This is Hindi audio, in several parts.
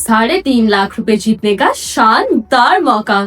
₹3.5 लाख जीतने का शानदार मौका।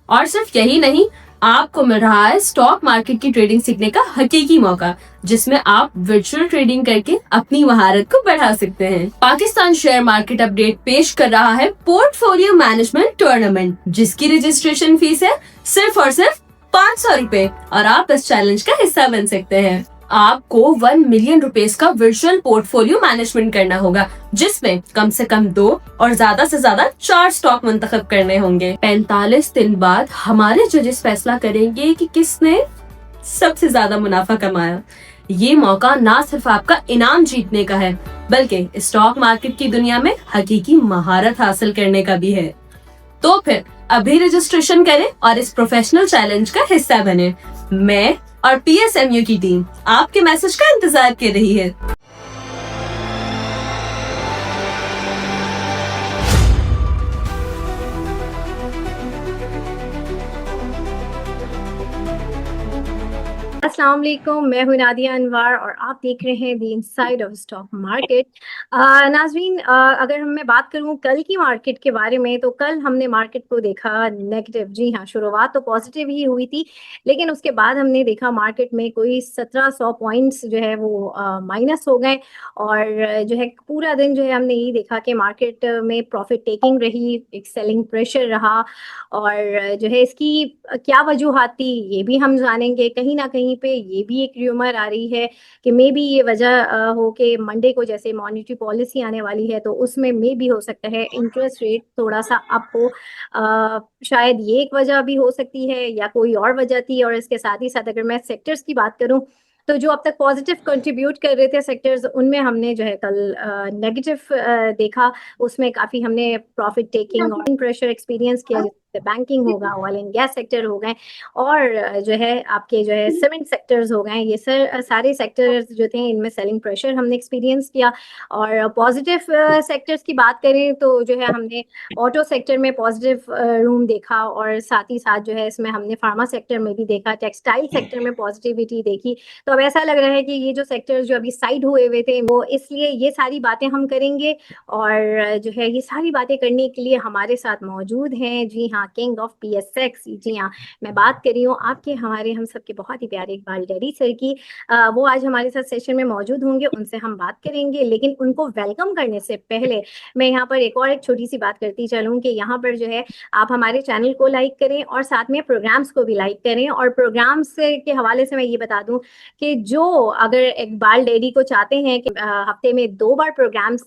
और सिर्फ यही नहीं, आपको मिल रहा है स्टॉक मार्केट की ट्रेडिंग सीखने का हकीकी मौका, जिसमें आप वर्चुअल ट्रेडिंग करके अपनी महारत को बढ़ा सकते हैं। पाकिस्तान शेयर मार्केट अपडेट पेश कर रहा है पोर्टफोलियो मैनेजमेंट टूर्नामेंट, जिसकी रजिस्ट्रेशन फीस है सिर्फ और सिर्फ ₹500 और आप इस चैलेंज का हिस्सा बन सकते हैं। आपको 1 मिलियन रुपीस का वर्चुअल पोर्टफोलियो मैनेजमेंट करना होगा, जिसमें कम से कम 2 और ज्यादा से ज्यादा 4 स्टॉक मुंतखब करने होंगे। 45 दिन बाद हमारे जजेस फैसला करेंगे कि किसने सबसे ज्यादा मुनाफा कमाया। ये मौका ना सिर्फ आपका इनाम जीतने का है, बल्कि स्टॉक मार्केट की दुनिया में हकीकी महारत हासिल करने का भी है। तो फिर अभी रजिस्ट्रेशन करें और इस प्रोफेशनल चैलेंज का हिस्सा बने। मैं और PSMU की टीम आपके मैसेज का इंतजार कर रही है। अस्सलाम वालेकुम, मैं हूं नादिया अनवर और आप देख रहे हैं the inside of stock market. नाज़रीन, अगर मैं बात करूं कल की मार्केट के बारे में, तो कल हमने मार्केट को देखा नेगेटिव। जी हाँ, शुरुआत तो पॉजिटिव ही हुई थी, लेकिन उसके बाद हमने देखा मार्केट में कोई 1700 पॉइंट्स जो है वो माइनस हो गए। और जो है पूरा दिन जो है हमने यही देखा कि मार्केट में प्रॉफिट टेकिंग रही, एक सेलिंग प्रेशर रहा। और जो है इसकी क्या वजूहात थी ये भी हम जानेंगे। कहीं ना कहीं पे ये भी एक र्यूमर आ रही है कि मे बी ये वजह हो कि मंडे को जैसे मॉनेटरी पॉलिसी आने वाली है, तो उसमें मे भी हो सकता है इंटरेस्ट रेट थोड़ा सा अप हो। शायद ये एक वजह भी हो सकती है या कोई और वजह थी। और इसके साथ ही साथ अगर मैं सेक्टर्स की बात करूं, तो जो अब तक पॉजिटिव कंट्रीब्यूट कर रहे थे सेक्टर्स, उनमें हमने जो है कल नेगेटिव देखा। उसमें काफी हमने प्रॉफिट टेकिंग और प्रेशर एक्सपीरियंस किया, जैसे बैंकिंग होगा, ऑयल एंड गैस सेक्टर हो गए, और जो है आपके जो है सीमेंट सेक्टर्स हो गए। ये सारे सेक्टर्स जो थे इनमें सेलिंग प्रेशर हमने एक्सपीरियंस किया। और पॉजिटिव सेक्टर्स की बात करें तो जो है हमने ऑटो सेक्टर में पॉजिटिव रूम देखा, और साथ ही साथ जो है इसमें हमने फार्मा सेक्टर में भी देखा, टेक्सटाइल सेक्टर में पॉजिटिविटी देखी। तो अब ऐसा लग रहा है कि ये जो सेक्टर्स जो अभी साइड हुए थे, वो इसलिए ये सारी बातें हम करेंगे। और जो है ये सारी बातें करने के लिए हमारे साथ मौजूद हैं, जी हाँ, किंग ऑफ PSX। जी हाँ, मैं बात कर रही हूँ आपके हमारे हम सबके बहुत ही प्यारे इकबाल डेरी सर की। वो आज हमारे साथ सेशन में मौजूद होंगे, उनसे हम बात करेंगे। लेकिन उनको वेलकम करने से पहले मैं यहाँ पर एक छोटी सी बात करती चलूँ कि यहाँ पर जो है आप हमारे चैनल को लाइक करें और साथ में प्रोग्राम्स को भी लाइक करें। और प्रोग्राम्स के हवाले से मैं ये बता दूं कि जो अगर इकबाल डेरी को चाहते हैं कि हफ्ते में 2 बार प्रोग्राम्स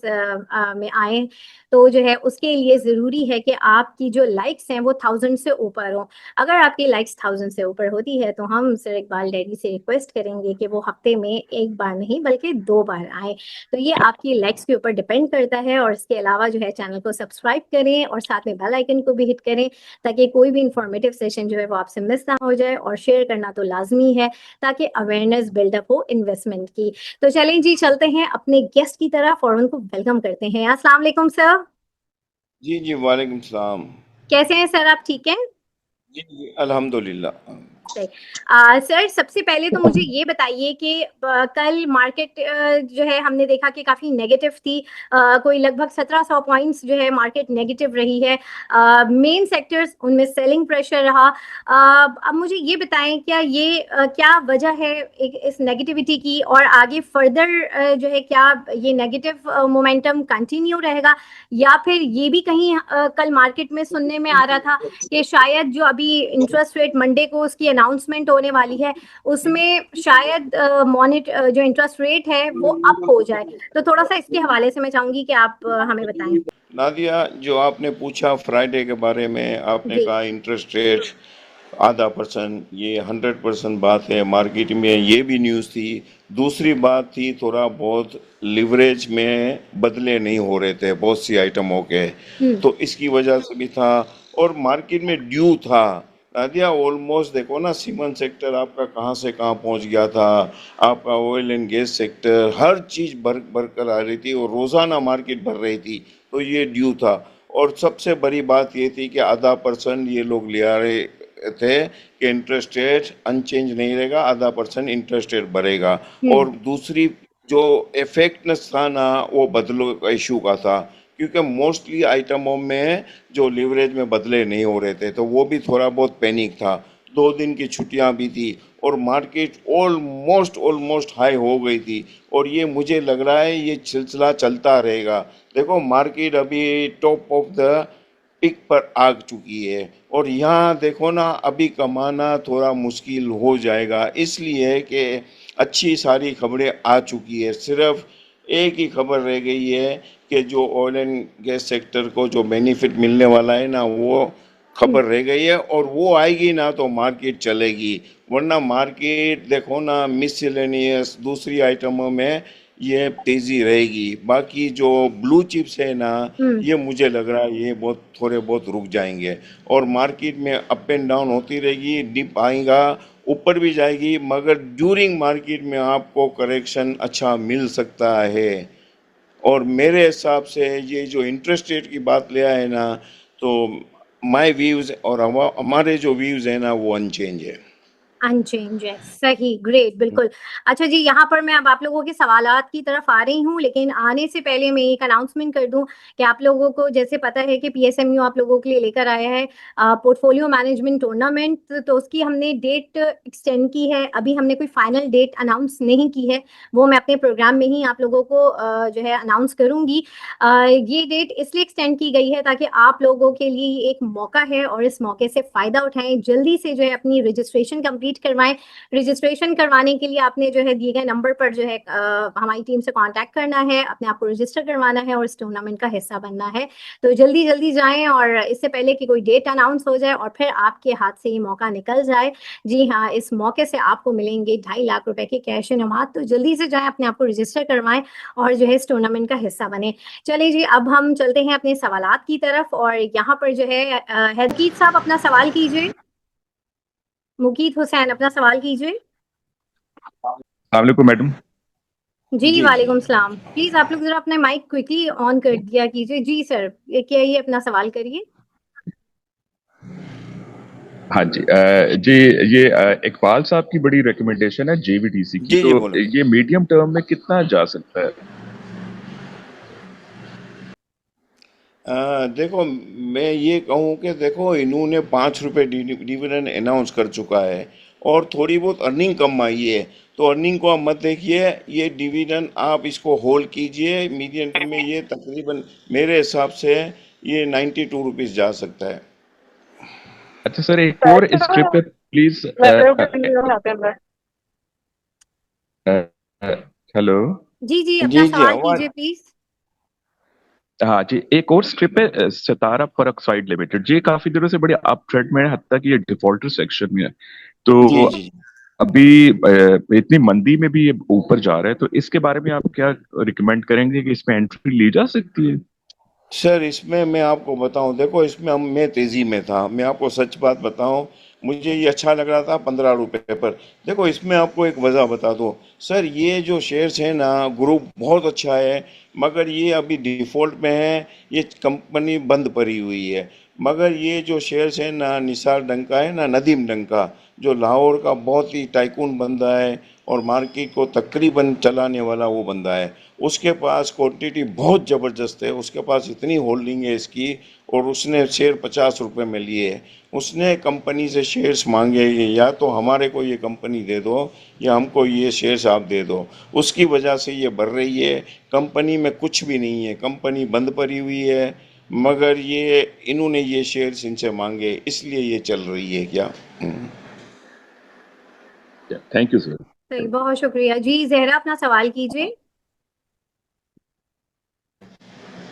में आए, तो जो है उसके लिए ज़रूरी है कि आपकी जो लाइक्स हैं वो 1000 से ऊपर हो। अगर आपकी लाइक्स 1000 से ऊपर होती है, तो हम सर इकबाल डेरी से रिक्वेस्ट करेंगे कि वो हफ्ते में 1 बार नहीं बल्कि 2 बार आए। तो ये आपकी लाइक्स के ऊपर डिपेंड करता है। और इसके अलावा जो है चैनल को सब्सक्राइब करें और साथ में बेल आइकन को भी हिट करें, ताकि कोई भी इंफॉर्मेटिव सेशन जो है वो आपसे मिस ना हो जाए। और शेयर करना तो लाजमी है, ताकि अवेयरनेस बिल्डअप हो इन्वेस्टमेंट की। तो चलें जी, चलते हैं अपने गेस्ट की तरफ और उनको वेलकम करते हैं। अस्सलाम वालेकुम सर। जी जी, वालेकुम सलाम। कैसे हैं सर, आप ठीक हैं? जी जी, अल्हम्दुलिल्लाह। सर, सबसे पहले तो मुझे ये बताइए कि कल मार्केट जो है हमने देखा कि काफ़ी नेगेटिव थी। कोई लगभग 1700 पॉइंट्स जो है मार्केट नेगेटिव रही है। मेन सेक्टर्स उनमें सेलिंग प्रेशर रहा। अब मुझे ये बताएं, क्या ये क्या वजह है इस नेगेटिविटी की, और आगे फर्दर जो है क्या ये नेगेटिव मोमेंटम कंटिन्यू रहेगा, या फिर ये भी कहीं कल मार्केट में सुनने में आ रहा था कि शायद जो अभी इंटरेस्ट रेट मंडे को उसकी अनाउंसमेंट होने वाली है, उसमें शायद जो इंटरेस्ट रेट है वो अप हो जाए। तो थोड़ा सा इसके हवाले से मैं चाहूंगी कि आप हमें बताएं। नादिया, जो आपने पूछा फ्राइडे के बारे में, आपने जी कहा इंटरेस्ट रेट ½ %, ये 100% बात है। मार्केट में ये भी न्यूज़ थी। दूसरी बात थी, थोड़ा बहुत लिवरेज में बदले नहीं हो रहे थे बहुत सी आइटमों के, तो इसकी वजह से भी था। और मार्केट में ड्यू था। नादिया, ऑलमोस्ट देखो ना, सीमेंट सेक्टर आपका कहाँ से कहाँ पहुँच गया था, आपका ऑयल एंड गैस सेक्टर, हर चीज़ भर कर आ रही थी और रोज़ाना मार्केट भर रही थी। तो ये ड्यू था। और सबसे बड़ी बात ये थी कि ½ % ये लोग ले आ रहे थे कि इंटरेस्ट रेट अनचेंज नहीं रहेगा, ½ % इंटरेस्ट रेट बढ़ेगा। और दूसरी जो इफेक्टनेस था ना, वो बदलो का इशू का था क्योंकि मोस्टली आइटमों में जो लिवरेज में बदले नहीं हो रहे थे, तो वो भी थोड़ा बहुत पैनिक था। 2 दिन की छुट्टियां भी थी और मार्केट ऑलमोस्ट ऑलमोस्ट हाई हो गई थी, और ये मुझे लग रहा है ये सिलसिला चलता रहेगा। देखो मार्केट अभी टॉप ऑफ द पिक पर आ चुकी है, और यहाँ देखो ना अभी कमाना थोड़ा मुश्किल हो जाएगा, इसलिए कि अच्छी सारी खबरें आ चुकी है। सिर्फ एक ही खबर रह गई है कि जो ऑयल एंड गैस सेक्टर को जो बेनिफिट मिलने वाला है ना, वो खबर रह गई है, और वो आएगी ना तो मार्केट चलेगी। वरना मार्केट देखो ना मिसलेनियस दूसरी आइटमों में ये तेजी रहेगी। बाकी जो ब्लू चिप्स है ना, ये मुझे लग रहा है ये बहुत थोड़े बहुत रुक जाएंगे, और मार्केट में अप एंड डाउन होती रहेगी, डिप आएगा, ऊपर भी जाएगी, मगर ड्यूरिंग मार्केट में आपको करेक्शन अच्छा मिल सकता है। और मेरे हिसाब से ये जो इंटरेस्ट रेट की बात ले आए ना, तो माय व्यूज़ और हमारे जो व्यूज़ हैं ना वो अनचेंज है। अनचेंज है, सही, ग्रेट, बिल्कुल। अच्छा जी, यहाँ पर मैं अब आप लोगों के सवालात की तरफ आ रही हूँ, लेकिन आने से पहले मैं एक अनाउंसमेंट कर दूं कि आप लोगों को जैसे पता है कि पीएसएमयू आप लोगों के लिए लेकर आया है पोर्टफोलियो मैनेजमेंट टूर्नामेंट, तो उसकी हमने डेट एक्सटेंड की है। अभी हमने कोई फाइनल डेट अनाउंस नहीं की है, वो मैं अपने प्रोग्राम में ही आप लोगों को जो है अनाउंस करूंगी। ये डेट इसलिए एक्सटेंड की गई है ताकि आप लोगों के लिए एक मौका है और इस मौके से फायदा उठाएं, जल्दी से जो है अपनी रजिस्ट्रेशन कंप्लीट करवाएं। रजिस्ट्रेशन करवाने के लिए आपने जो है दिए गए नंबर पर जो है हमारी टीम से कांटेक्ट करना है, अपने आप को रजिस्टर करवाना है और इस टूर्नामेंट का हिस्सा बनना है। तो जल्दी जल्दी जाएं, और इससे पहले कि कोई डेट अनाउंस हो जाए और फिर आपके हाथ से ये मौका निकल जाए। जी हाँ, इस मौके से आपको मिलेंगे 2.5 लाख रुपए के कैश इनामात। तो जल्दी से जाएं, अपने आप को रजिस्टर करवाएं और जो है इस टूर्नामेंट का हिस्सा बने। चलिए जी, अब हम चलते हैं अपने सवालात की तरफ, और यहाँ पर जो है मुकीत साहब अपना सवाल कीजिए। मुकीत हुसैन अपना सवाल कीजिए। वालेकुम मैडम। जी जी वालेकुम सलाम। प्लीज आप लोग जरा अपने माइक क्विकली ऑन कर दिया कीजिए। जी सर, क्या ये अपना सवाल करिए। हाँ जी, जी, ये इकबाल साहब की बड़ी रिकमेंडेशन है जेवीडीसी की, जी जी तो बोलो। ये मीडियम टर्म में कितना जा सकता है? देखो मैं ये कहूँ कि देखो इन्होंने 5 रुपये डिविडेंड अनाउंस कर चुका है, और थोड़ी बहुत अर्निंग कम आई है, तो अर्निंग को आप मत देखिए, ये डिविडेंड आप इसको होल्ड कीजिए। मीडियम टर्म में ये तकरीबन मेरे हिसाब से ये 92 रुपीज़ जा सकता है। अच्छा सर, एक और इस ट्रिप पे प्लीज। हेलो। जी जी, अपना जी जी सवाल आवाज। कीजिए प्लीज। हाँ जी, एक और स्ट्रिप है सितारा पेरोक्साइड लिमिटेड, ये काफी दिनों से बड़ी अप ट्रेंड में है, हत्ता कि ये डिफॉल्टर सेक्शन में है। तो जी जी अभी इतनी मंदी में भी ये ऊपर जा रहा है, तो इसके बारे में आप क्या रिकमेंड करेंगे कि इसमें एंट्री ली जा सकती है? सर, इसमें मैं आपको बताऊं, देखो इसमें मैं तेज़ी में था, मैं आपको सच बात बताऊं, मुझे ये अच्छा लग रहा था 15 रुपए पर। देखो इसमें आपको एक वजह बता दूं, सर ये जो शेयर्स हैं ना, ग्रुप बहुत अच्छा है, मगर ये अभी डिफ़ॉल्ट में है, ये कंपनी बंद पड़ी हुई है। मगर ये जो शेयर्स हैं ना, निसार डंका है ना, नदीम डंका, जो लाहौर का बहुत ही टाइकून बंदा है और मार्केट को तकरीबन चलाने वाला वो बंदा है, उसके पास क्वांटिटी बहुत ज़बरदस्त है, उसके पास इतनी होल्डिंग है इसकी, और उसने शेयर 50 रुपये में लिए है। उसने कंपनी से शेयर्स मांगे कि या तो हमारे को ये कंपनी दे दो या हमको ये शेयर्स आप दे दो, उसकी वजह से ये बढ़ रही है। कंपनी में कुछ भी नहीं है, कंपनी बंद पड़ी हुई है, मगर ये इन्होंने ये शेयर्स इनसे मांगे, इसलिए ये चल रही है क्या। Thank you sir. सही, बहुत शुक्रिया जी। जहरा अपना सवाल कीजिए।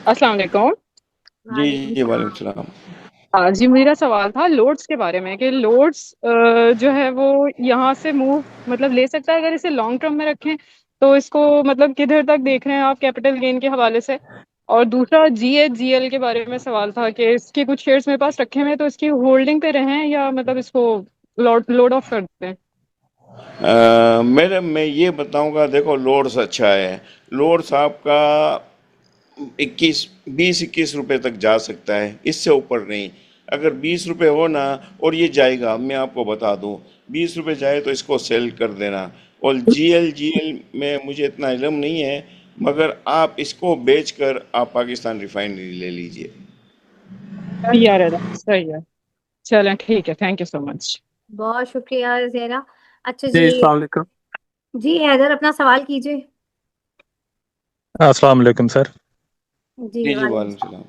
अस्सलाम वालेकुम। जी वालेकुम जी सलाम। वालेकुम सलाम। हाँ जी, मेरा सवाल था लोड्स के बारे में कि लोड्स जो है वो यहाँ से मूव मतलब ले सकता है अगर इसे लॉन्ग टर्म में रखें, तो इसको मतलब किधर तक देख रहे हैं आप कैपिटल गेन के हवाले से? और दूसरा जीएचजीएल के बारे में सवाल था कि इसके कुछ शेयर्स मेरे पास रखे हुए हैं, तो इसकी होल्डिंग पे रहें या मतलब इसको लोड ऑफ कर देते हैं? मेरे मैं ये बताऊंगा, देखो लोड्स अच्छा है, लोड्स आपका 21 20 21 रुपए तक जा सकता है, इससे ऊपर नहीं। अगर 20 रुपए हो ना, और ये जाएगा, मैं आपको बता दूं, 20 रुपए जाए तो इसको सेल कर देना। और जीएल जीएल में मुझे इतना इल्म नहीं है, मगर आप इसको बेचकर आप पाकिस्तान रिफाइनरी ले लीजिए। सही है दादा, सही है। चलें, ठीक है, थैंक यू सो मच। बहुत शुक्रिया ज़ेरा। अच्छा जी जी। अस्सलाम वालेकुम। जी हैदर, अपना सवाल कीजिए। अस्सलाम वालेकुम सर। जी जी जी वालेकुम वालेकुम सलाम।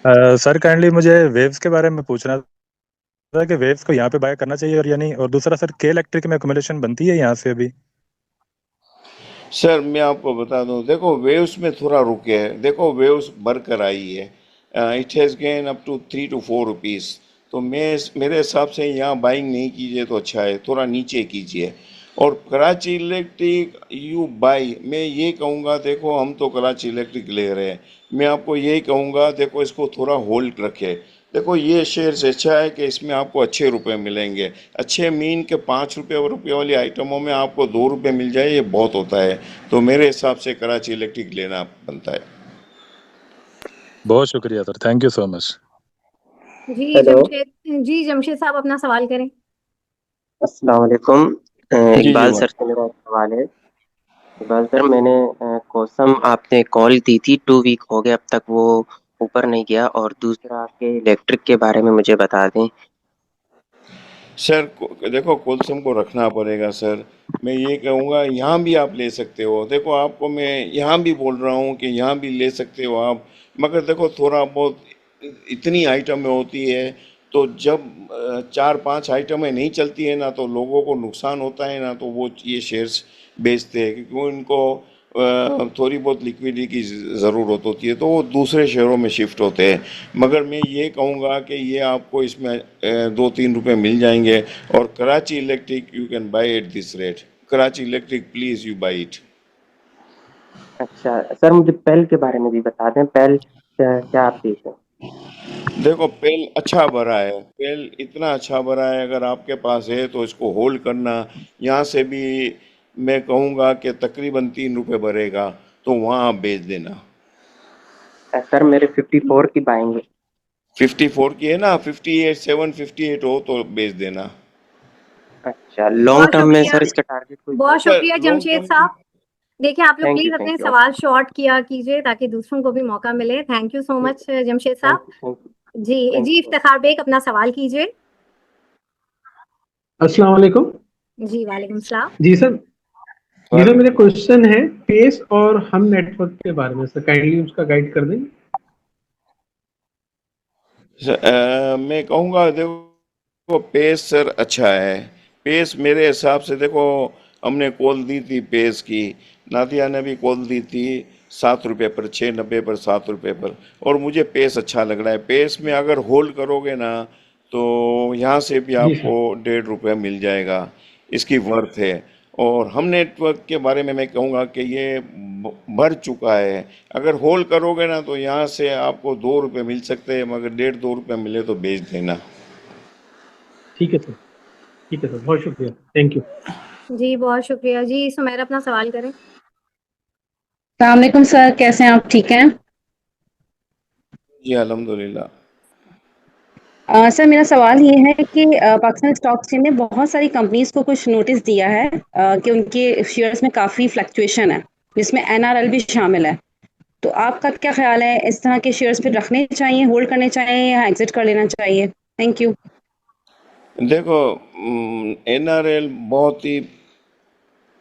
सलाम। सर काइंडली मुझे वेव्स के बारे में पूछना था कि वेव्स को यहाँ पे बाय करना चाहिए और या नहीं, और दूसरा सर के इलेक्ट्रिक में अकोमोडेशन बनती है यहाँ से अभी? सर मैं आपको बता दूं, देखो वेव्स में थोड़ा रुके है, देखो वेव्स बढ़कर आई है, it has gain up to 3 to 4 rupees. तो मेरे हिसाब से यहाँ बाइंग नहीं कीजिए तो अच्छा है, थोड़ा नीचे कीजिए। और कराची इलेक्ट्रिक यू बाई, मैं ये कहूँगा, देखो हम तो कराची इलेक्ट्रिक ले रहे हैं, मैं आपको यही कहूँगा, देखो इसको थोड़ा होल्ड रखे। देखो ये शेयर से अच्छा है कि इसमें आपको अच्छे रुपए मिलेंगे। अच्छे मीन के 5 रुपये वाली आइटमों में आपको 2 रुपये मिल जाए, ये बहुत होता है। तो मेरे हिसाब से कराची इलेक्ट्रिक लेना बनता है। बहुत शुक्रिया sir, thank you so much. जी हेलो। जमशेद साहब अपना सवाल करें। अस्सलाम वालेकुम। जी जी इकबाल वाह। सर से मेरा एक सवाल है। इकबाल सर, मैंने कोसम आपने कॉल दी थी, 2 वीक हो गए, अब तक वो ऊपर नहीं गया। और दूसरा आपके इलेक्ट्रिक के बारे में मुझे बता दें। सर देखो कोलसम को रखना पड़ेगा सर। मैं ये कहूँगा यहाँ भी आप ले सकते हो, देखो आपको मैं यहाँ भी बोल रहा हूँ कि यहाँ भी ले सकते हो आप। मगर देखो थोड़ा बहुत इतनी आइटमें होती है, तो जब 4-5 आइटमें नहीं चलती है ना, तो लोगों को नुकसान होता है ना, तो वो ये शेयर्स बेचते हैं, क्योंकि उनको थोड़ी बहुत लिक्विडिटी की ज़रूरत होती है, तो वो दूसरे शहरों में शिफ्ट होते हैं। मगर मैं ये कहूँगा कि ये आपको इसमें 2-3 रुपए मिल जाएंगे। और Karachi electric you can buy at this rate. Karachi electric please you by it. अच्छा सर, मुझे पेल के बारे में भी बता दें। पेल क्या अपडेट है? देखो पेल अच्छा भरा है, पेल इतना अच्छा भरा है, अगर आपके पास है तो इसको होल्ड करना। यहाँ से भी मैं कहूँगा कि तकरीबन 3 रुपए भरेगा, तो वहाँ आप बेच देना। सर मेरे 54 की बाइंग है। 54 की है ना, 58 758 हो तो बेच देना। अच्छा, लॉन्ग बहुत टर्म में शुक्रिया। सर इसका टारगेट कोई? बहुत सर शुक्रिया लॉन्ग जमशेद टर्म। साहब। देखिए आप लोग थैंक यू, प्लीज अपने थैंक यू, सवाल शॉर्ट किया कीजिए ताकि दूसरों को भी मौका मिले। Thank you so much Jamshed thank साहब। यू, थैंक यू, जी थैंक जी, यू। इफ्तिखार बेग अपना सवाल कीजिए। अस्सलाम वालेकुम। जी वालेकुम सलाम। जी सर। जी सर, मेरा क्वेश्चन है पेस और हम नेटवर्क के बारे में, सर काइंडली उसका गाइड कर दें। मैं कहूँगा देखो पेस सर अच्छा है। पेस मेरे हिसाब से देखो, हमने कॉल दी थी पेस की, नादिया ने भी कॉल दी थी 7 रुपये पर, 6.90 पर, 7 रुपये पर। और मुझे पेस अच्छा लग रहा है। पेस में अगर होल्ड करोगे ना, तो यहाँ से भी जी आपको सर। 1.5 रुपये मिल जाएगा, इसकी वर्थ है। और हम नेटवर्क के बारे में मैं कहूँगा कि ये भर चुका है। अगर होल्ड करोगे ना, तो यहाँ से आपको 2 रुपये मिल सकते हैं, मगर 1.5-2 रुपये मिले तो बेच देना। ठीक है सर, ठीक है सर, बहुत शुक्रिया, थैंक यू। जी बहुत शुक्रिया। जी सुमेर अपना सवाल करें। सलामकुम सर, कैसे हैं आप? ठीक हैं? जी अल्हम्दुलिल्लाह। सर मेरा सवाल ये है कि पाकिस्तान स्टॉक एक्सचेंज ने बहुत सारी कंपनीज को कुछ नोटिस दिया है कि उनके शेयर्स में काफ़ी फ्लक्चुएशन है, जिसमें एनआरएल भी शामिल है। तो आपका क्या ख्याल है, इस तरह के शेयर्स पे रखने चाहिए, होल्ड करने चाहिए या एग्जिट कर लेना चाहिए? Thank you. देखो एनआरएल बहुत ही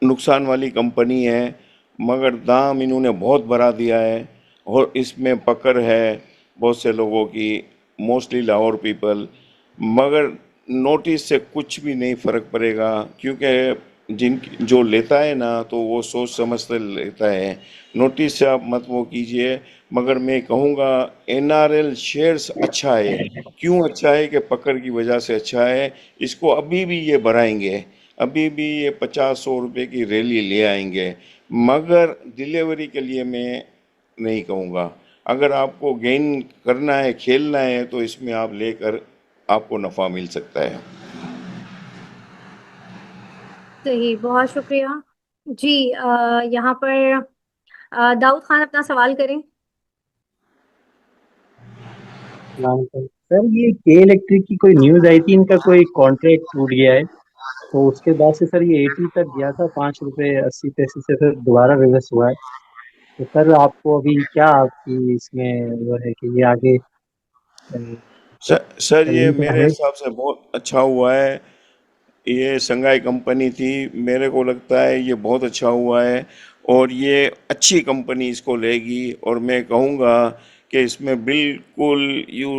नुकसान वाली कंपनी है, मगर दाम इन्होंने बहुत बढ़ा दिया है। और इसमें पकड़ है बहुत से लोगों की, मोस्टली लाहौर पीपल। मगर नोटिस से कुछ भी नहीं फ़र्क पड़ेगा, क्योंकि जिन जो लेता है ना, तो वो सोच समझ कर लेता है। नोटिस से आप मत वो कीजिए। मगर मैं कहूँगा एनआरएल शेयर्स अच्छा है। क्यों अच्छा है? कि पकड़ की वजह से अच्छा है। इसको अभी भी ये बढ़ाएंगे, अभी भी ये 50-100 रुपये की रैली ले आएंगे। मगर डिलीवरी के लिए मैं नहीं कहूँगा। अगर आपको गेन करना है, खेलना है, तो इसमें आप लेकर आपको नफ़ा मिल सकता है। सही, बहुत शुक्रिया। जी यहाँ पर दाऊद खान अपना सवाल करें। सर ये के इलेक्ट्रिक की कोई न्यूज आई थी, इनका कोई कॉन्ट्रैक्ट टूट गया है, तो उसके बाद से सर ये 80 तक गया था, 5 रुपए 80 पैसे से फिर दोबारा रिवर्स हुआ है। तो सर आपको अभी क्या आपकी इसमें वो है कि ये आगे सर ये चलने का मेरे है? हिसाब से बहुत अच्छा हुआ है। ये संघाई कंपनी थी, मेरे को लगता है ये बहुत अच्छा हुआ है और ये अच्छी कंपनी इसको लेगी और मैं कहूँगा कि इसमें बिल्कुल you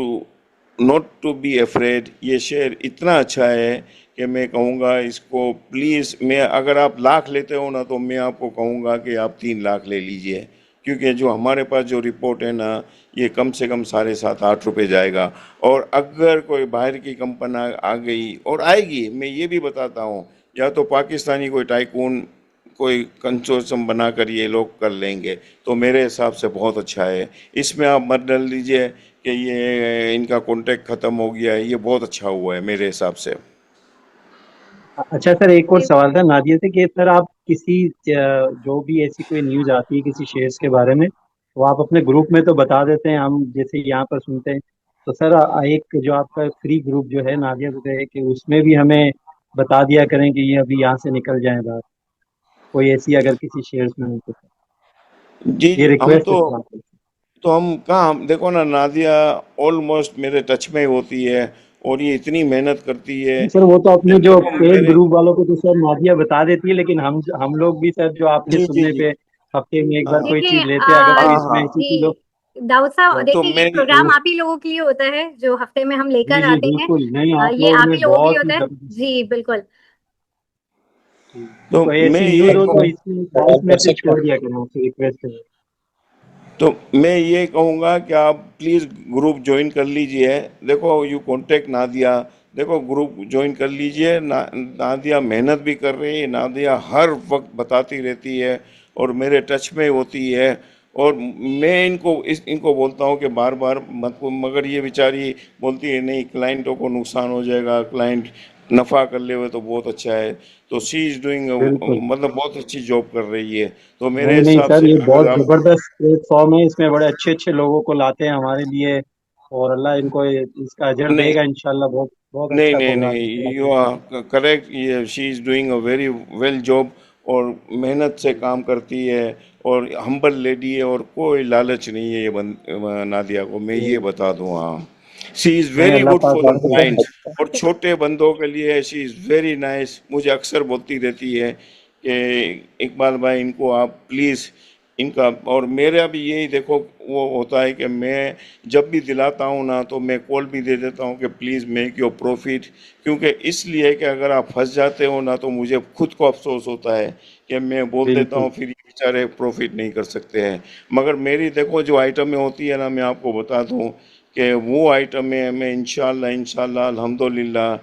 not to be afraid. ये शेयर इतना अच्छा है कि मैं कहूँगा इसको प्लीज़, मैं अगर आप लाख लेते हो ना तो मैं आपको कहूँगा कि आप 3 लाख ले लीजिए, क्योंकि जो हमारे पास जो रिपोर्ट है ना ये कम से कम 7.5-8 रुपये जाएगा। और अगर कोई बाहर की कंपनी आ गई और आएगी, मैं ये भी बताता हूँ, या तो पाकिस्तानी कोई टाइकून कोई कंसोर्शियम बनाकर ये लोग कर लेंगे, तो मेरे हिसाब से बहुत अच्छा है। इसमें आप मत डर लीजिए कि ये इनका कॉन्ट्रैक्ट ख़त्म हो गया है, ये बहुत अच्छा हुआ है मेरे हिसाब से। अच्छा सर, एक और सवाल था नादिया से कि सर आप किसी जो भी ऐसी कोई न्यूज आती है किसी शेयर्स के बारे में, वो आप अपने ग्रुप में तो बता देते हैं, हम जैसे यहाँ पर सुनते हैं। तो सर एक जो आपका फ्री ग्रुप जो है नादिया से है कि उसमें भी हमें बता दिया करें कि ये अभी यहाँ से निकल जाए बाहर, कोई ऐसी अगर किसी शेयर्स में हो तो सर। जी ये जी, हम रिक्वेस्ट है तो सर आपसे। तो हम कहाँ, हम देखो ना, नादिया ऑलमोस्ट मेरे टच में होती है और ये इतनी मेहनत करती है। नहीं सर, वो तो अपने जो देखो पेड मेरे, ग्रुप वालों को तो सर नादिया बता देती है, लेकिन हम लोग भी सर जो आपके जी जी सुनने जी, पे हफ्ते में एक बार हाँ कोई देखिए चीज लेते हैं, अगर सर हाँ इसमें हाँ, ऐसी चीज हो जी दाऊद साहब, तो तो देखिए ये मैं, प्रोग्राम आप ही लोगों के लिए होता है जो हफ्ते में हम जी लेकर जी आते हैं। बिल्कुल, नहीं आप ये लोगों आप ने ही लोगों के लिए बहुत ही होता है। जबरदस्त। जी बिल्कुल। जी, तो कोई मैं ऐसी ये न्यूज हो तो कहूँ इसमें वॉइस मैसेज छोड़ दिया करें, आपसे रिक्वेस्ट है। तो मैं ये कहूँगा कि आप प्लीज़ ग्रुप ज्वाइन कर लीजिए। देखो यू कॉन्टेक्ट नादिया, देखो ग्रुप ज्वाइन कर लीजिए। नादिया मेहनत भी कर रही है, नादिया हर वक्त बताती रहती है और मेरे टच में होती है। और मैं इनको बोलता हूँ कि बार बार मत, मगर ये बेचारी बोलती है नहीं, क्लाइंटों को नुकसान हो जाएगा, क्लाइंट नफ़ा कर ले हुए तो बहुत अच्छा है। तो शी इज़ डूइंग, बिल्कुल। मतलब बहुत अच्छी जॉब कर रही है। तो मेरे नहीं नहीं हिसाब सर, से ये अगर बहुत आप, जबरदस्त प्लेटफॉर्म है, इसमें बड़े अच्छे अच्छे लोगों को लाते हैं हमारे लिए, और अल्लाह इनको इसका अजर नहीं देगा इंशाल्लाह। बहुत बहुत नहीं अच्छा नहीं प्रोग्राम नहीं, यू है। Are correct. ये she is doing a very well job और मेहनत से काम करती है और हम्बल लेडी है और कोई लालच नहीं है ये नादिया को, मैं ये बता दूँ। हाँ, शी इज़ नहीं, वेरी अल्लाह गुड पाक फॉर द आपको क्लाइंट बहुत। और छोटे बंदों के लिए शी इज़ वेरी नाइस। मुझे अक्सर बोलती रहती है कि इकबाल भाई इनको आप प्लीज़ इनका, और मेरा भी यही देखो वो होता है कि मैं जब भी दिलाता हूँ ना तो मैं कॉल भी दे देता हूँ कि प्लीज़ मेक योर प्रॉफिट, क्योंकि इसलिए कि अगर आप फंस जाते हो ना तो मुझे खुद को अफसोस होता है कि मैं बोल देता बिल्कुल। हूँ फिर ये बेचारे प्रॉफिट नहीं कर सकते हैं। मगर मेरी देखो जो आइटमें होती है ना, मैं आपको बता दूँ कि वो आइटमें मैं इंशाल्लाह इंशाल्लाह अल्हम्दुलिल्लाह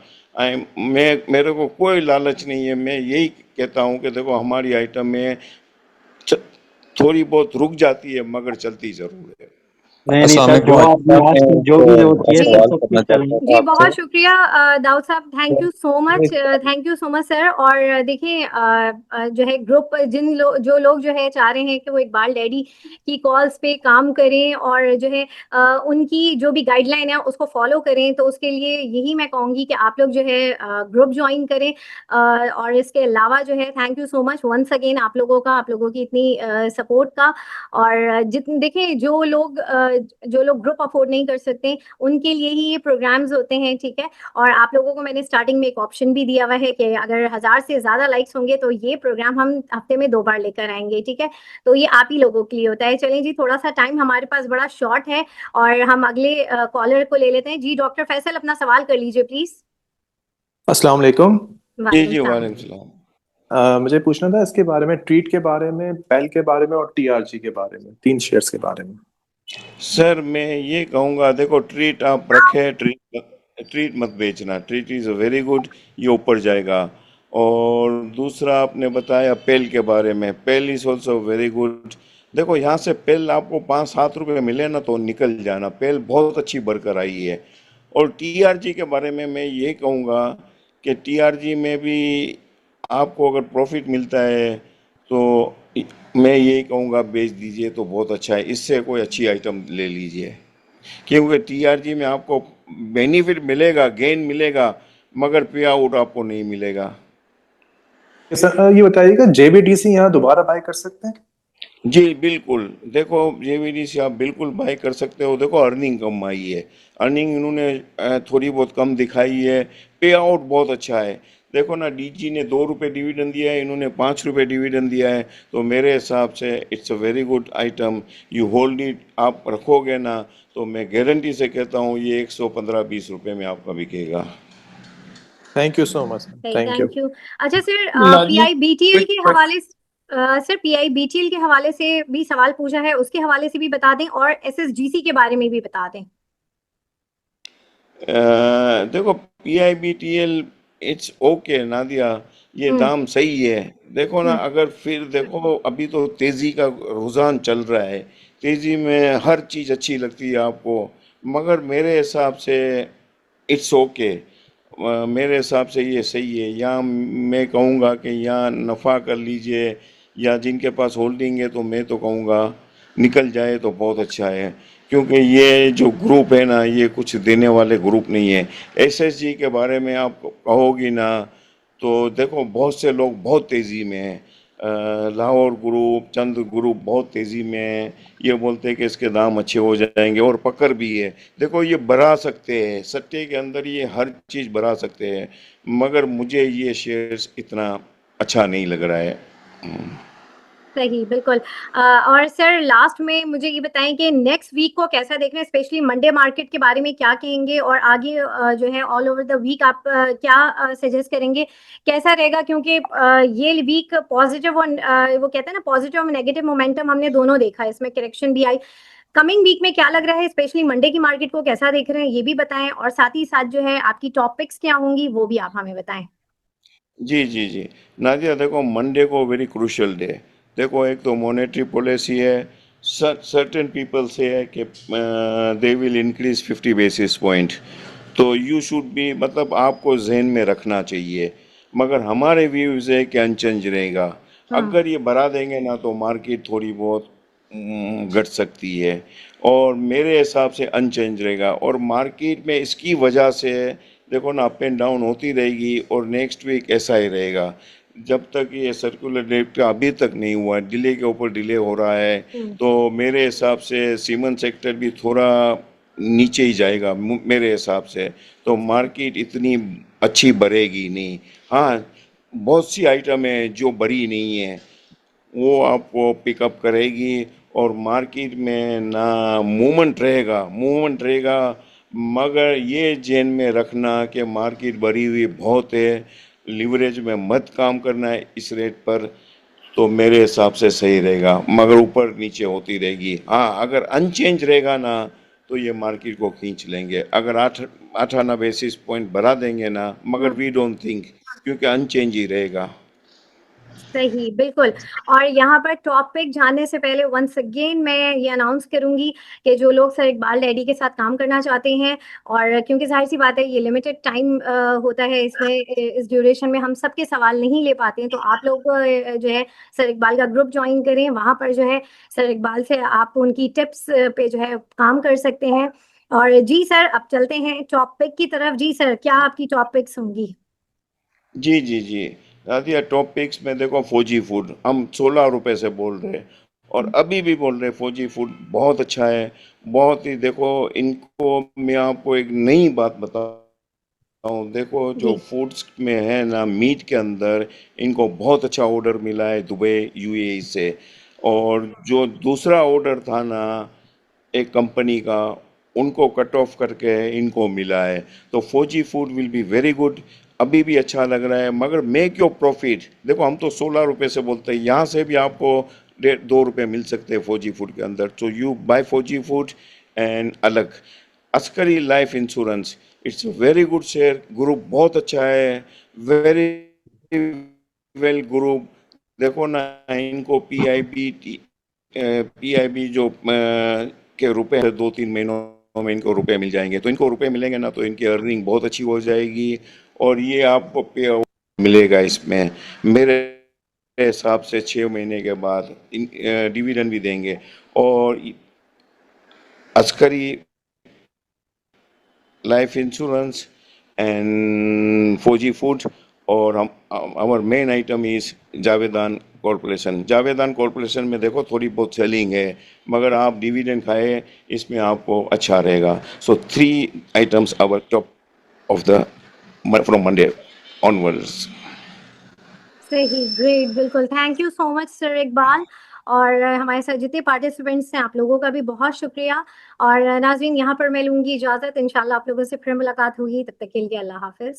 मैं, मेरे को कोई लालच नहीं है। मैं यही कहता हूँ कि देखो हमारी आइटमें च- थोड़ी बहुत रुक जाती है मगर चलती जरूर है। नहीं नहीं अस्सलाम सर, जो वालेकुम आपने अजमान, आज मैं तक जो एक भी वो किए जी सर, सवाल सब करना कुछ चल चाहता रहा था जी आपसे। बहुत शुक्रिया दाऊद साहब, thank you so much sir. और देखिए जो है ग्रुप जो लोग जो है चाह रहे हैं कि वो इकबाल डैडी की कॉल्स पे काम करें और जो है उनकी जो भी गाइडलाइन है उसको फॉलो करें, तो उसके लिए यही मैं कहूँगी कि आप लोग जो है ग्रुप ज्वाइन करें। और इसके अलावा जो है thank you so much once again आप लोगों का, आप लोगों की इतनी सपोर्ट का। और जितने देखिए जो लोग ग्रुप अफोर्ड नहीं कर सकते उनके लिए ही ये प्रोग्राम्स होते हैं, ठीक है। और आप लोगों को मैंने स्टार्टिंग में एक ऑप्शन भी दिया हुआ है कि अगर 1000 से ज्यादा लाइक्स होंगे तो ये प्रोग्राम हम हफ्ते में 2 बार लेकर आएंगे, ठीक है। तो ये आप ही लोगों के लिए होता है। चलें जी, थोड़ा सा टाइम हमारे पास बड़ा शॉर्ट है और हम अगले कॉलर को ले लेते हैं। जी डॉक्टर फैसल, अपना सवाल कर लीजिए प्लीज। अस्सलाम वालेकुम। जी वालेकुम जी, सलाम। वालेकुम सलाम। मुझे पूछना था इसके बारे में, ट्रीट के बारे में, पेल के बारे में और टीआरजी के बारे में, 3 शेयर्स के बारे में। सर मैं ये कहूँगा, देखो ट्रीट आप रखें, ट्रीट मत बेचना। Treat is a very good, ये ऊपर जाएगा। और दूसरा आपने बताया पेल के बारे में, पेल इज़ ऑल्सो वेरी गुड। देखो यहाँ से पेल आपको 5-7 रुपये मिले ना तो निकल जाना, पेल बहुत अच्छी बढ़कर आई है। और टीआरजी के बारे में मैं ये कहूँगा कि टीआरजी में भी आपको अगर प्रॉफिट मिलता है तो मैं यही कहूँगा बेच दीजिए तो बहुत अच्छा है, इससे कोई अच्छी आइटम ले लीजिए। क्योंकि टीआरजी में आपको बेनिफिट मिलेगा, गेन मिलेगा, मगर पे आउट आपको नहीं मिलेगा। सर ये बताइएगा, जेबीटीसी यहाँ दोबारा बाय कर सकते हैं? जी, बिल्कुल। देखो जेवीडीसी आप बिल्कुल बाय कर सकते हो। देखो अर्निंग कम आई है। अर्निंग इन्होंने थोड़ी बहुत कम दिखाई है। पे आउट बहुत अच्छा है। देखो ना डीजी ने ₹2 डिविडेंड दिया है, इन्होंने ₹5 डिविडेंड दिया है। तो मेरे हिसाब से it's a very good item. You hold it, आप रखोगे ना तो मैं गारंटी से कहता हूँ ये ₹115-20 में आपका बिकेगा। Thank you so much, thank you. Thank you. अच्छा सर, नाजी, पीआईबीटीएल क्विक के क्विक हवाले सर पीआईबीटीएल के हवाले से भी सवाल पूछा है, उसके हवाले से भी बता दें और एसएसजीसी के बारे में भी बता दें। देखो पीआईबीटीएल इट्स ओके नादिया, ये हम्म। दाम सही है। देखो ना हम्म। अगर फिर देखो अभी तो तेजी का रुझान चल रहा है, तेजी में हर चीज अच्छी लगती है आपको, मगर मेरे हिसाब से इट्स ओके। मेरे हिसाब से ये सही है। या मैं कहूँगा कि या नफ़ा कर लीजिए, या जिनके पास होल्डिंग है तो मैं तो कहूँगा निकल जाए तो बहुत अच्छा है, क्योंकि ये जो ग्रुप है ना ये कुछ देने वाले ग्रुप नहीं है। एसएसजी के बारे में आप कहोगी ना तो देखो बहुत से लोग बहुत तेज़ी में हैं। लाहौर ग्रुप, चंद ग्रुप बहुत तेज़ी में है। ये बोलते हैं कि इसके दाम अच्छे हो जाएंगे और पकड़ भी है। देखो ये बढ़ा सकते हैं, सट्टे के अंदर ये हर चीज़ बढ़ा सकते हैं, मगर मुझे ये शेयर्स इतना अच्छा नहीं लग रहा है। सही, बिल्कुल। और सर लास्ट में मुझे ये बताएं कि नेक्स्ट वीक को कैसा देख रहे हैं, स्पेशली मंडे मार्केट के बारे में क्या कहेंगे, और आगे जो है ऑल ओवर द वीक आप क्या सजेस्ट करेंगे, कैसा रहेगा, क्योंकि ये वीक पॉजिटिव और वो कहते हैं ना पॉजिटिव और नेगेटिव मोमेंटम हमने दोनों देखा है, इसमें करेक्शन भी आई। कमिंग वीक में क्या लग रहा है, स्पेशली मंडे की मार्केट को कैसा देख रहे हैं ये भी बताएं, और साथ ही साथ जो है आपकी टॉपिक्स क्या होंगी वो भी आप हमें बताएं। जी जी जी, नादिया देखो मंडे को वेरी क्रूशियल डे। देखो एक तो मॉनेटरी पॉलिसी है, सर्टेन पीपल से है कि they will increase 50 basis point. तो यू शुड बी, मतलब आपको जहन में रखना चाहिए, मगर हमारे व्यूज़ है कि अनचेंज रहेगा। हम्म। अगर ये बढ़ा देंगे ना तो मार्केट थोड़ी बहुत घट सकती है, और मेरे हिसाब से अनचेंज रहेगा। और मार्केट में इसकी वजह से देखो ना अप एंड डाउन होती रहेगी, और नेक्स्ट वीक ऐसा ही रहेगा जब तक ये सर्कुलर रेट का अभी तक नहीं हुआ, डिले के ऊपर डिले हो रहा है। हम्म। तो मेरे हिसाब से सीमेंट सेक्टर भी थोड़ा नीचे ही जाएगा मेरे हिसाब से। तो मार्केट इतनी अच्छी बढ़ेगी नहीं। हाँ, बहुत सी आइटम है जो बढ़ी नहीं है, वो आपको पिकअप करेगी, और मार्केट में ना मूवमेंट रहेगा। मगर ये जेन में रखना कि मार्केट बढ़ी हुई बहुत है, लिवरेज में मत काम करना है इस रेट पर, तो मेरे हिसाब से सही रहेगा। मगर ऊपर नीचे होती रहेगी। हाँ, अगर अनचेंज रहेगा ना तो ये मार्केट को खींच लेंगे। अगर 8 बेसिस पॉइंट बढ़ा देंगे ना, मगर हम्म। वी डोंट थिंक, क्योंकि अनचेंज ही रहेगा। सही, बिल्कुल। और यहाँ पर टॉपिक जानने से पहले वंस अगेन मैं ये अनाउंस करूंगी कि जो लोग सर इकबाल डैडी के साथ काम करना चाहते हैं, और क्योंकि जाहिर सी बात है ये लिमिटेड टाइम होता है, इसमें इस ड्यूरेशन में हम सबके सवाल नहीं ले पाते हैं, तो आप लोग जो है सर इकबाल का ग्रुप ज्वाइन करें, वहाँ पर जो है सर इकबाल से आप उनकी टिप्स पे जो है काम कर सकते हैं। और जी सर, अब चलते हैं टॉपिक की तरफ। जी सर, क्या आपकी टॉपिक्स होंगी? जी जी जी, दादिया टॉपिक्स में देखो फौजी फूड हम ₹16 से बोल रहे हैं, और अभी भी बोल रहे हैं। फौजी फूड बहुत अच्छा है, बहुत ही। देखो इनको मैं आपको एक नई बात बताऊं, देखो जो जी। फूड्स में है ना, मीट के अंदर इनको बहुत अच्छा ऑर्डर मिला है दुबई यूएई से। और जो दूसरा ऑर्डर था ना एक कंपनी का, उनको कट ऑफ करके इनको मिला है। तो फौजी food will be very good. अभी भी अच्छा लग रहा है, मगर मेक योर प्रॉफिट। देखो हम तो ₹16 से बोलते हैं, यहाँ से भी आपको ₹1.5 मिल सकते हैं फौजी फूड के अंदर। तो यू बाय फौजी फूड। एंड अलग Askari life insurance, it's very good share, group बहुत अच्छा है, वेरी वेल ग्रुप। देखो ना इनको पीआईबी जो के रुपए है, 2-3 महीनों में इनको रुपए मिल जाएंगे। तो इनको रुपए मिलेंगे ना तो इनकी अर्निंग बहुत अच्छी हो जाएगी, और ये आपको पे मिलेगा इसमें मेरे हिसाब से 6 महीने के बाद डिविडेंड भी देंगे। और Askari life insurance and Fauji food और हम our main item is Javedan corporation. Javedan corporation में देखो थोड़ी बहुत सेलिंग है, मगर आप डिविडेंड खाए इसमें आपको अच्छा रहेगा। So 3 items our top of the from Monday onwards. सही, ग्रेट, बिल्कुल। Thank you so much sir Iqbal. और हमारे साथ जितने पार्टिसिपेंट्स हैं आप लोगों का भी बहुत शुक्रिया। और नाज़रीन यहाँ पर मैं लूंगी इजाजत, इंशाल्लाह आप लोगों से फिर मुलाकात होगी, तब तक के लिए अल्लाह हाफिज।